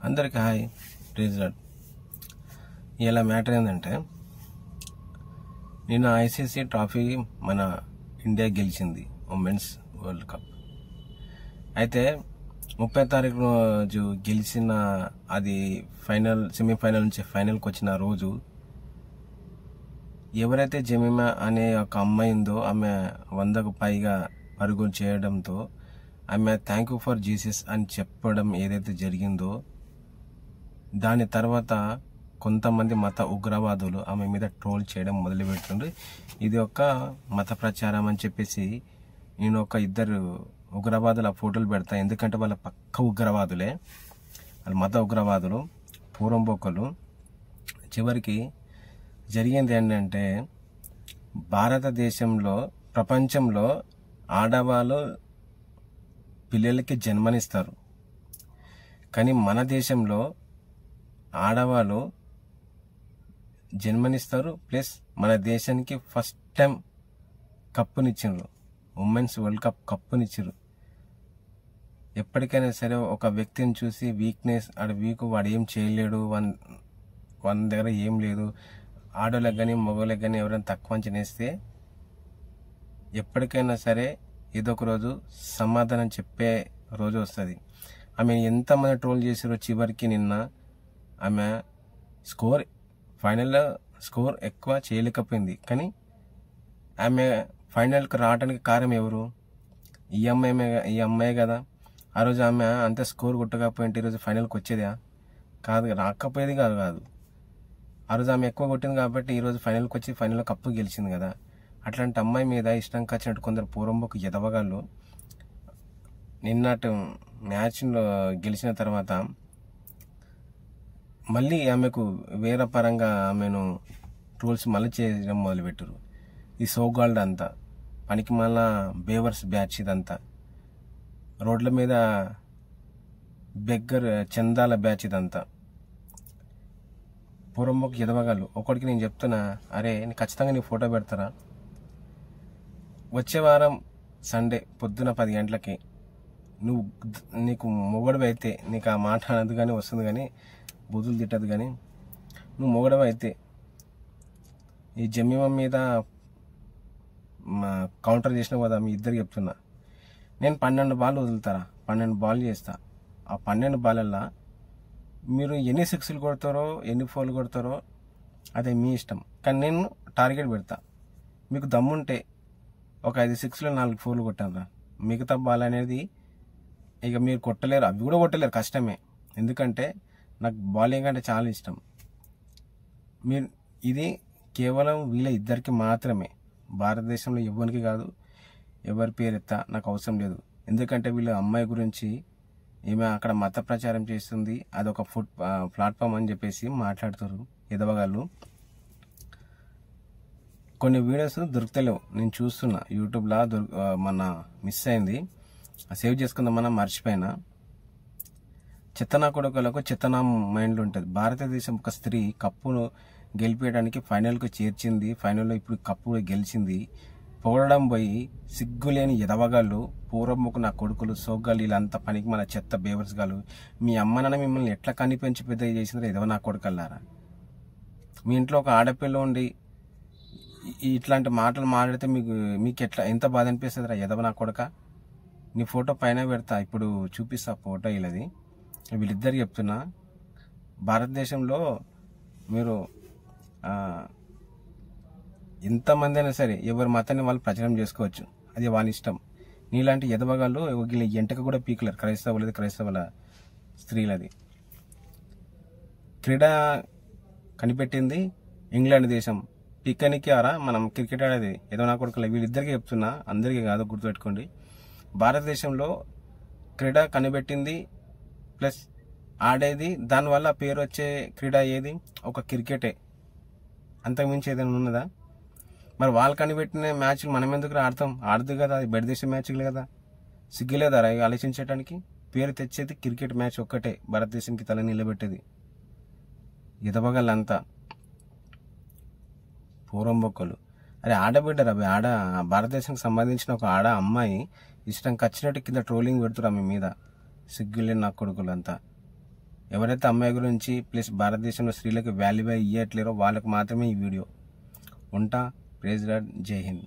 అందరికీ hi please lord. ఇలా matter ఏంటంటే, నిన్న ఐసీసీ ట్రోఫీ మన ఇండియా గెలిచింది, ఉమెన్స్ వరల్డ్ కప్. అయితే 30 తారీఖు రోజు గెలిచిన, అది సెమీఫైనల్ నుంచి ఫైనల్కి వచ్చిన రోజు ఎవరైతే జమీమా అనే ఒక అమ్మాయి ఉందో, ఆమె 100కు పైగా పరుగులు చేయడంతో ఆమె థ్యాంక్ యూ ఫర్ జీసస్ అని చెప్పడం ఏదైతే జరిగిందో, దాని తర్వాత కొంతమంది మత ఉగ్రవాదులు ఆమె మీద ట్రోల్ చేయడం మొదలుపెట్టిండ్రు. ఇది ఒక మత ప్రచారం అని చెప్పేసి నేను ఒక ఇద్దరు ఉగ్రవాదుల ఫోటోలు పెడతా, ఎందుకంటే వాళ్ళ పక్క ఉగ్రవాదులే, వాళ్ళ మత ఉగ్రవాదులు, పూర్వంబొక్కలు. చివరికి జరిగింది ఏంటంటే, భారతదేశంలో, ప్రపంచంలో ఆడవాళ్ళు పిల్లలకి జన్మనిస్తారు, కానీ మన దేశంలో ఆడవాళ్ళు జన్మనిస్తారు, ప్లస్ మన దేశానికి ఫస్ట్ టైం కప్పునిచ్చిండ్రు, ఉమెన్స్ వరల్డ్ కప్ కప్పునిచ్చారు. ఎప్పటికైనా సరే ఒక వ్యక్తిని చూసి వీక్నెస్, వాడు ఏం చేయలేడు, వన్ దగ్గర ఏం లేదు, ఆడోళ్ళకి కానీ మగవాళ్ళకి కానీ ఎవరైనా తక్కువ అంచనేస్తే ఎప్పటికైనా సరే ఏదో ఒక రోజు సమాధానం చెప్పే రోజు వస్తుంది. ఆమె ఎంతమంది ట్రోల్ చేసారో, చివరికి నిన్న ఆమె ఫైనల్లో స్కోర్ ఎక్కువ చేయలేకపోయింది, కానీ ఆమె ఫైనల్కి రావడానికి కారణం ఎవరు? ఈ అమ్మాయి కదా. ఆ రోజు ఆమె అంత స్కోర్ కొట్టకపోయింటే ఈరోజు ఫైనల్కి వచ్చేదా? కాదు, రాకపోయేది కాదు. ఆ రోజు ఆమె ఎక్కువ కొట్టింది కాబట్టి ఈరోజు ఫైనల్కి వచ్చి ఫైనల్లో కప్పు గెలిచింది కదా. అట్లాంటి అమ్మాయి మీద ఇష్టంకి వచ్చినట్టు కొందరు పూర్వంబొక్కు ఎదవగాళ్ళు నిన్నటి మ్యాచ్లో గెలిచిన తర్వాత మళ్ళీ ఆమెకు వేరే పరంగా ఆమెను ట్రోల్స్ మళ్ళీ చేయడం మొదలుపెట్టారు. ఈ సోగాల్డ్ అంతా పనికి మళ్ళా బేవర్స్ బ్యాచ్, ఇదంతా రోడ్ల మీద బెగ్గర్ చందాల బ్యాచ్, ఇదంతా పూర్వంబొక్కు ఎదవగాళ్ళు. ఒకటికి నేను చెప్తున్నా, అరే ఖచ్చితంగా నీ ఫోటో పెడతారా? వచ్చే వారం సండే పొద్దున 10 గంటలకి నీకు మొగడవి అయితే, నీకు ఆ మాట అనదు కానీ వస్తుంది, కానీ బుద్ధులు తిట్టదు, కానీ నువ్వు మొగడవి అయితే ఈ జమీమా మీద కౌంటర్ చేసిన కదా, మీ ఇద్దరు చెప్తున్నా, నేను 12 బాల్ వదులుతారా, 12 బాల్ చేస్తా. ఆ 12 బాలల్లో మీరు ఎన్ని 6లు కొడతారో, ఎన్ని 4లు కొడతారో అదే మీ ఇష్టం, కానీ నేను టార్గెట్ పెడతా. మీకు దమ్ముంటే ఒక 5 6లు 4 4లు కొట్టారా, మిగతా బాల్ అనేది ఇక మీరు కొట్టలేరు, అవి కూడా కొట్టలేరు, కష్టమే. ఎందుకంటే నాకు బౌలింగ్ అంటే చాలా ఇష్టం. ఇది కేవలం వీళ్ళ ఇద్దరికి మాత్రమే, భారతదేశంలో ఎవరికి కాదు. ఎవరి పేరు ఎత్తా నాకు అవసరం లేదు, ఎందుకంటే వీళ్ళ అమ్మాయి గురించి ఈమె అక్కడ మత ప్రచారం చేస్తుంది, అదొక ప్లాట్ఫామ్ అని చెప్పేసి మాట్లాడుతారు ఎదవగాళ్ళు. కొన్ని వీడియోస్ దొరుకుతలేవు, నేను చూస్తున్నా యూట్యూబ్లో, మన మిస్ అయింది, సేవ్ చేసుకుందామన్నా మర్చిపోయినా. చెత్తనా కొడుకులకు చెత్తనా మైండ్లు ఉంటుంది. భారతదేశం ఒక స్త్రీ కప్పును గెలిపేయడానికి ఫైనల్కు చేర్చింది, ఫైనల్లో ఇప్పుడు కప్పు గెలిచింది. పొగడడం పోయి సిగ్గులేని ఎదవగాళ్ళు, పూర్వముకు నా కొడుకులు, సోగ్గాళ్ళు, వీళ్ళంతా పనికి మన చెత్త బేవర్స్ గాళ్ళు. మీ అమ్మనన్న మిమ్మల్ని ఎట్లా కనిపించి పెద్ద చేసిందో ఎదవ నా కొడుకల్లారా. మీ ఇంట్లో ఒక ఆడపిల్ల ఉండి ఇట్లాంటి మాటలు మాట్లాడితే మీకు ఎంత బాధ అనిపిస్తుందిరా ఎదవ నా కొడుక. నీ ఫోటో పైన పెడతా, ఇప్పుడు చూపిస్తా ఫోటో. వీళ్ళిద్దరు చెప్తున్నా, భారతదేశంలో మీరు ఎంతమంది అయినా సరే ఎవరి మతాన్ని వాళ్ళు ప్రచారం చేసుకోవచ్చు, అది వాళ్ళ ఇష్టం. నీలాంటి ఎదవగాళ్ళు వీళ్ళ ఎంటక కూడా పీకలేరు, క్రైస్తవుల స్త్రీలది. క్రీడ కనిపెట్టింది ఇంగ్లాండ్ దేశం, పిక్కనికి ఆరా మనం క్రికెట్ ఆడేది ఏదో నా కొడుకులే. వీళ్ళిద్దరికి చెప్తున్నా, అందరికీ కాదు, గుర్తుపెట్టుకోండి. భారతదేశంలో క్రీడ కనిపెట్టింది ప్లస్ ఆడేది, దానివల్ల పేరు వచ్చే క్రీడ ఏది? ఒక క్రికెటే, అంతకుమించి ఏదైనా ఉన్నదా? మరి వాళ్ళు కనిపెట్టిన మ్యాచ్లు మనం ఎందుకు ఆడతాం? ఆడదు కదా, అది బయట దేశం మ్యాచ్లు కదా. సిగ్గులేదా ఆలోచించడానికి? పేరు తెచ్చేది క్రికెట్ మ్యాచ్ ఒక్కటే, భారతదేశానికి తల నిలబెట్టేది ఎదవగలంతా పూర్వంబొక్కలు. అరే ఆడబిడ్డరు, అవి భారతదేశానికి సంబంధించిన ఒక అమ్మాయి ఇష్టం వచ్చినట్టు కింద ట్రోలింగ్ పెడుతురు ఆమె మీద, సిగ్గులేని నా కొడుకులంతా. ఎవరైతే అమ్మాయి గురించి ప్లస్ భారతదేశంలో స్త్రీలకు వాల్యూ ఇవ్వట్లేరో వాళ్ళకు మాత్రమే ఈ వీడియో. ఉంటా. Praise lord. జై హింద్.